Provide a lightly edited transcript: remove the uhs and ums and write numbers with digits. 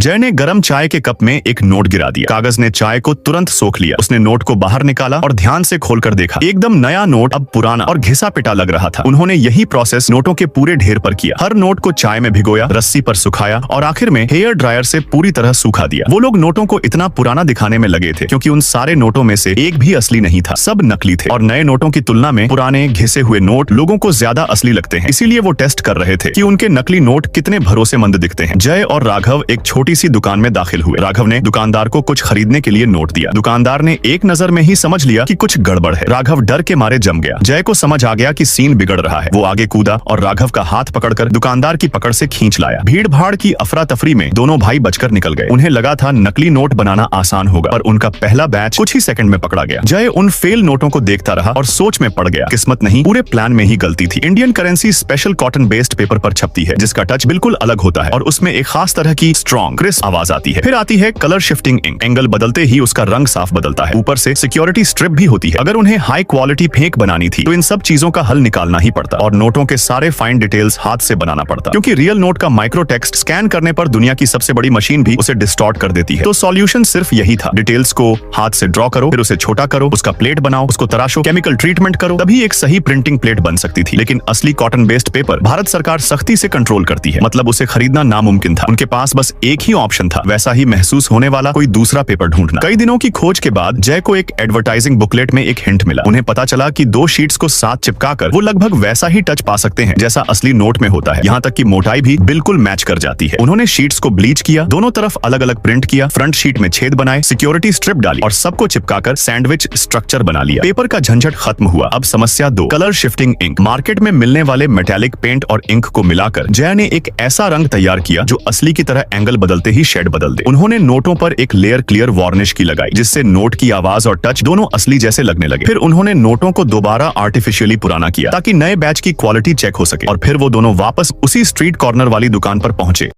जय ने गरम चाय के कप में एक नोट गिरा दिया। कागज ने चाय को तुरंत सोख लिया। उसने नोट को बाहर निकाला और ध्यान से खोलकर देखा। एकदम नया नोट अब पुराना और घिसा पिटा लग रहा था। उन्होंने यही प्रोसेस नोटों के पूरे ढेर पर किया। हर नोट को चाय में भिगोया, रस्सी पर सुखाया और आखिर में हेयर ड्रायर से पूरी तरह सूखा दिया। वो लोग नोटों को इतना पुराना दिखाने में लगे थे क्योंकि उन सारे नोटों में से एक भी असली नहीं था, सब नकली थे। और नए नोटों की तुलना में पुराने घिसे हुए नोट लोगों को ज्यादा असली लगते हैं। इसीलिए वो टेस्ट कर रहे थे कि उनके नकली नोट कितने भरोसेमंद दिखते हैं। जय और राघव एक छोटी सी दुकान में दाखिल हुए। राघव ने दुकानदार को कुछ खरीदने के लिए नोट दिया। दुकानदार ने एक नजर में ही समझ लिया कि कुछ गड़बड़ है। राघव डर के मारे जम गया। जय को समझ आ गया कि सीन बिगड़ रहा है। वो आगे कूदा और राघव का हाथ पकड़कर दुकानदार की पकड़ से खींच लाया। भीड़ भाड़ की अफरा तफरी में दोनों भाई बचकर निकल गए। उन्हें लगा था नकली नोट बनाना आसान होगा, पर उनका पहला बैच कुछ ही सेकंड में पकड़ा गया। जय उन फेल नोटों को देखता रहा और सोच में पड़ गया। किस्मत नहीं, पूरे प्लान में ही गलती थी। Indian currency special cotton based paper पर छपती है, जिसका टच बिल्कुल अलग होता है और उसमें एक खास तरह की स्ट्रॉन्ग क्रिस्प आवाज आती है। फिर आती है कलर शिफ्टिंग इंक। एंगल बदलते ही उसका रंग साफ बदलता है। ऊपर से सिक्योरिटी स्ट्रिप भी होती है। अगर उन्हें हाई क्वालिटी फेंक बनानी थी तो इन सब चीजों का हल निकालना ही पड़ता और नोटों के सारे फाइन डिटेल्स हाथ से बनाना पड़ता, क्योंकि रियल नोट का माइक्रो टेक्स्ट स्कैन करने पर दुनिया की सबसे बड़ी मशीन भी उसे डिस्टॉर्ट कर देती है। तो सॉल्यूशन सिर्फ यही था, डिटेल्स को हाथ से ड्रॉ करो, फिर उसे छोटा करो, उसका प्लेट बनाओ, उसको तराशो, केमिकल ट्रीटमेंट करो, तभी एक सही प्रिंटिंग प्लेट बन सकती थी। लेकिन असली कॉटन बेस्ड पेपर भारत सरकार सख्ती से कंट्रोल करती है, मतलब उसे खरीदना नामुमकिन था। उनके पास बस एक ही ऑप्शन था, वैसा ही महसूस होने वाला कोई दूसरा पेपर ढूंढना। कई दिनों की खोज के बाद जय को एक एडवर्टाइजिंग बुकलेट में एक हिंट मिला। उन्हें पता चला कि 2 शीट्स को साथ चिपकाकर वो लगभग वैसा ही टच पा सकते हैं जैसा असली नोट में होता है। यहाँ तक कि मोटाई भी बिल्कुल मैच कर जाती है। उन्होंने शीट्स को ब्लीच किया, दोनों तरफ अलग अलग प्रिंट किया, फ्रंट शीट में छेद बनाए, सिक्योरिटी स्ट्रिप डाली और सबको चिपकाकर सैंडविच स्ट्रक्चर बना लिया। पेपर का झंझट खत्म हुआ। अब समस्या 2, कलर शिफ्टिंग इंक। मार्केट में मिलने वाले मेटालिक पेंट और इंक को मिलाकर जय ने एक ऐसा रंग तैयार किया जो असली की तरह एंगल बदलते ही शेड बदल दे। उन्होंने नोटों पर एक लेयर क्लियर वार्निश की लगाई, जिससे नोट की आवाज और टच दोनों असली जैसे लगने लगे। फिर उन्होंने नोटों को दोबारा आर्टिफिशियली पुराना किया ताकि नए बैच की क्वालिटी चेक हो सके और फिर वो दोनों वापस उसी स्ट्रीट कॉर्नर वाली दुकान पर पहुंचे।